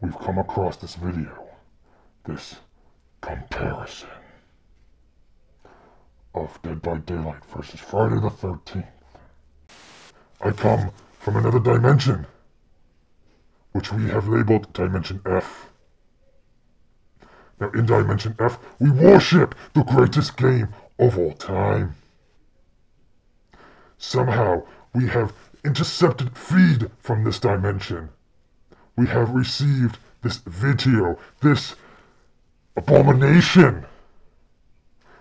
we've come across this video, this comparison of Dead by Daylight versus Friday the 13th. I come from another dimension, which we have labeled Dimension F. Now, in Dimension F, we worship the greatest game of all time. Somehow, we have intercepted feed from this dimension. We have received this video, this abomination,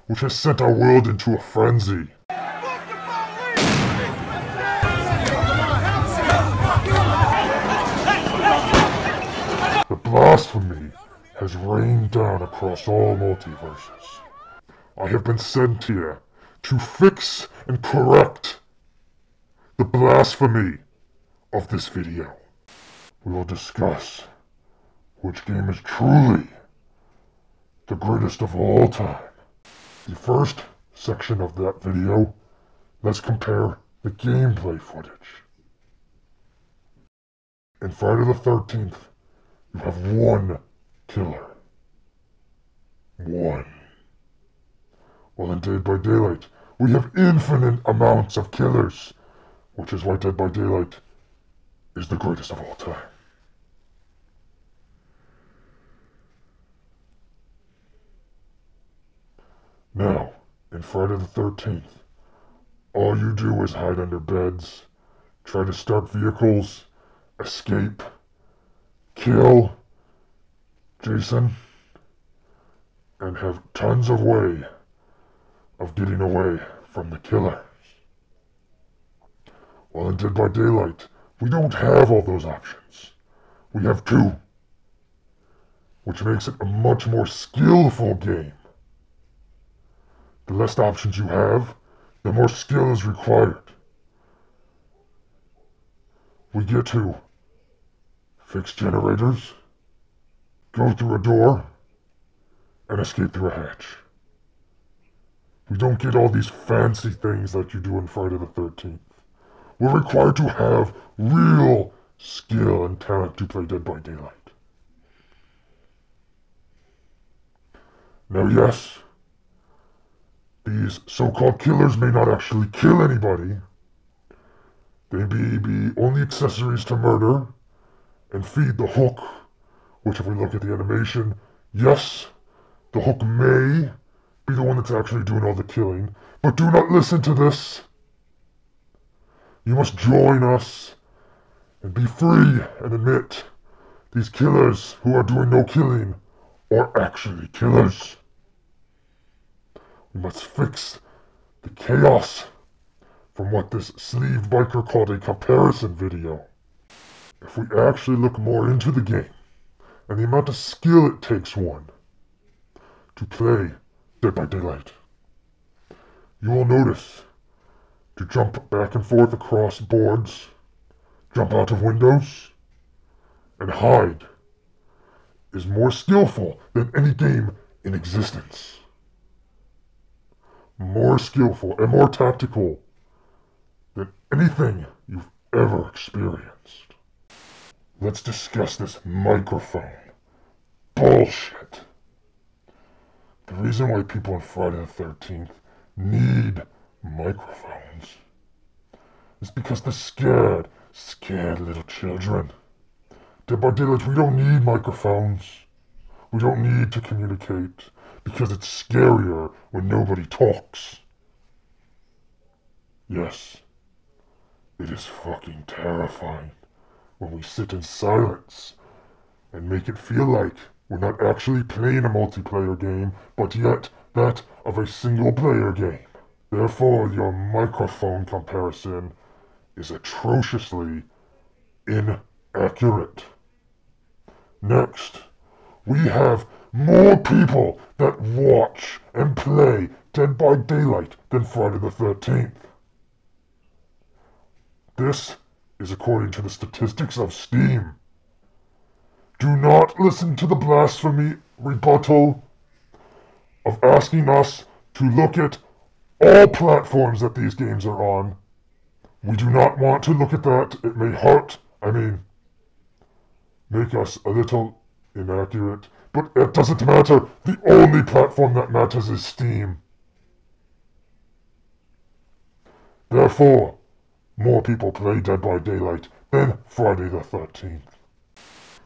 which has sent our world into a frenzy. The blasphemy has rained down across all multiverses. I have been sent here to fix and correct the blasphemy of this video. We will discuss which game is truly the greatest of all time. The first section of that video, let's compare the gameplay footage. In Friday the 13th, you have one killer. One. While in Dead by Daylight, we have infinite amounts of killers, which is why Dead by Daylight is the greatest of all time. Now, in Friday the 13th, all you do is hide under beds, try to start vehicles, escape, kill Jason, and have tons of way of getting away from the killers. While in Dead by Daylight, we don't have all those options. We have two, which makes it a much more skillful game. The less options you have, the more skill is required. We get to fix generators, go through a door, and escape through a hatch. We don't get all these fancy things that you do in Friday the 13th. We're required to have real skill and talent to play Dead by Daylight. Now, yes, these so-called killers may not actually kill anybody. They may be only accessories to murder and feed the hook, which if we look at the animation, yes, the hook may be the one that's actually doing all the killing, but do not listen to this. You must join us and be free and admit these killers who are doing no killing are actually killers. We must fix the chaos from what this sleeve biker called a comparison video. If we actually look more into the game and the amount of skill it takes one to play Dead by Daylight, you will notice to jump back and forth across boards, jump out of windows, and hide is more skillful than any game in existence. More skillful and more tactical than anything you've ever experienced. Let's discuss this microphone bullshit. The reason why people on Friday the 13th need microphones is because they're scared little children. Dead by Daylight, we don't need microphones. We don't need to communicate because it's scarier when nobody talks. Yes, it is fucking terrifying when we sit in silence and make it feel like we're not actually playing a multiplayer game, but yet that of a single player game. Therefore, your microphone comparison is atrociously inaccurate. Next, we have more people that watch and play Dead by Daylight than Friday the 13th. This is according to the statistics of Steam. Do not listen to the blasphemy rebuttal of asking us to look at all platforms that these games are on. We do not want to look at that. It may hurt. make us a little inaccurate, but it doesn't matter. The only platform that matters is Steam. Therefore, more people play Dead by Daylight than Friday the 13th.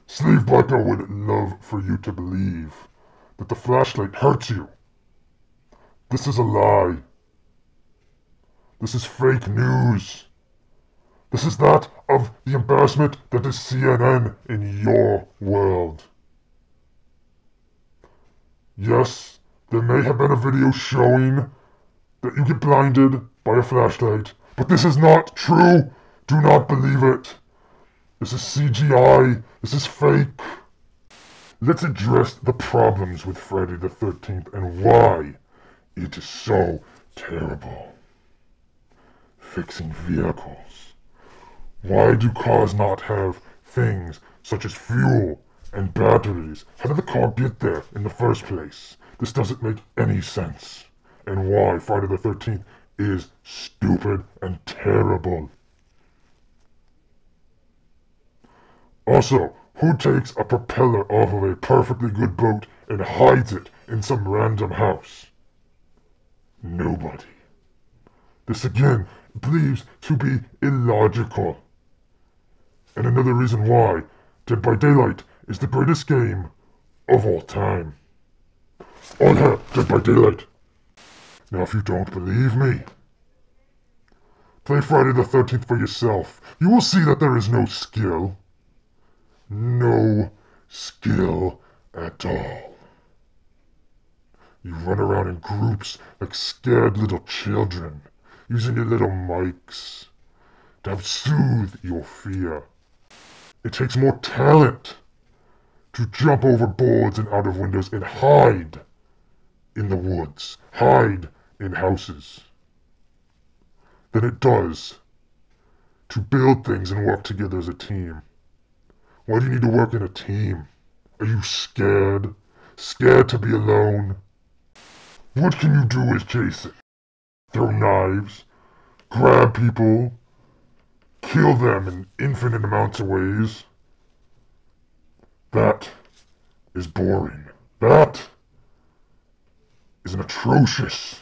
Slave Biker would love for you to believe that the flashlight hurts you. This is a lie. This is fake news. This is that of the embarrassment that is CNN in your world. Yes, there may have been a video showing that you get blinded by a flashlight, but this is not true. Do not believe it. This is CGI. This is fake. Let's address the problems with Friday the 13th and why it is so terrible. Fixing vehicles. Why do cars not have things such as fuel and batteries? How did the car get there in the first place? This doesn't make any sense. And why Friday the 13th is stupid and terrible. Also, who takes a propeller off of a perfectly good boat and hides it in some random house? Nobody. This again believes to be illogical. And another reason why Dead by Daylight is the greatest game of all time. On her, Dead by Daylight. Now if you don't believe me, play Friday the 13th for yourself. You will see that there is no skill. No skill at all. You run around in groups like scared little children, using your little mics to help soothe your fear. It takes more talent to jump over boards and out of windows and hide in the woods, hide in houses, than it does to build things and work together as a team. Why do you need to work in a team? Are you scared? Scared to be alone? What can you do as Jason? Throw knives, grab people, kill them in infinite amounts of ways? That is boring. That is an atrocious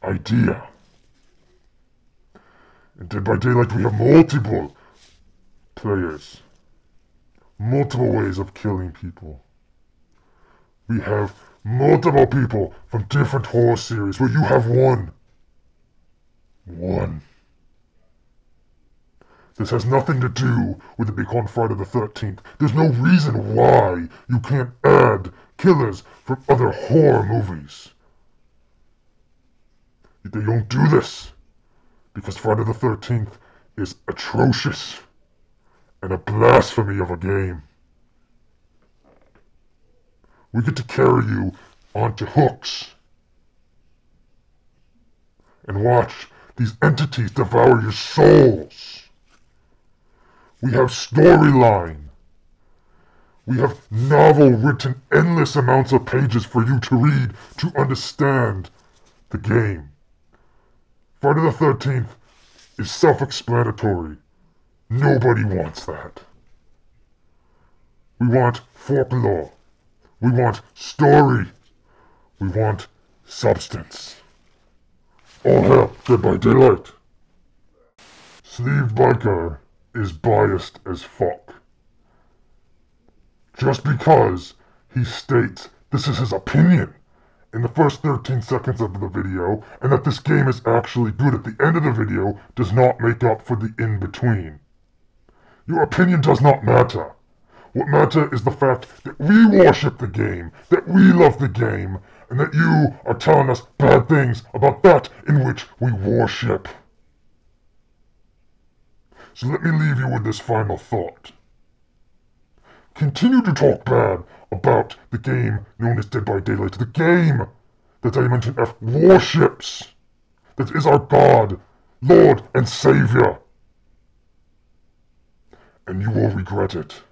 idea. In Dead by Daylight we have multiple players. Multiple ways of killing people. We have multiple people from different horror series where you have one. One. This has nothing to do with it being on Friday the 13th. There's no reason why you can't add killers from other horror movies. They don't do this because Friday the 13th is atrocious and a blasphemy of a game. We get to carry you onto hooks and watch these entities devour your souls. We have storyline. We have novel written endless amounts of pages for you to read to understand the game. Friday the 13th is self-explanatory. Nobody wants that. We want folklore. We want story. We want substance. All hell, Dead by Daylight. Slave Biker is biased as fuck. Just because he states this is his opinion in the first 13 seconds of the video, and that this game is actually good at the end of the video, does not make up for the in-between. Your opinion does not matter. What matters is the fact that we worship the game, that we love the game, and that you are telling us bad things about that in which we worship. So let me leave you with this final thought. Continue to talk bad about the game known as Dead by Daylight, the game that Dimension F worships, that is our God, Lord, and Savior. And you will regret it.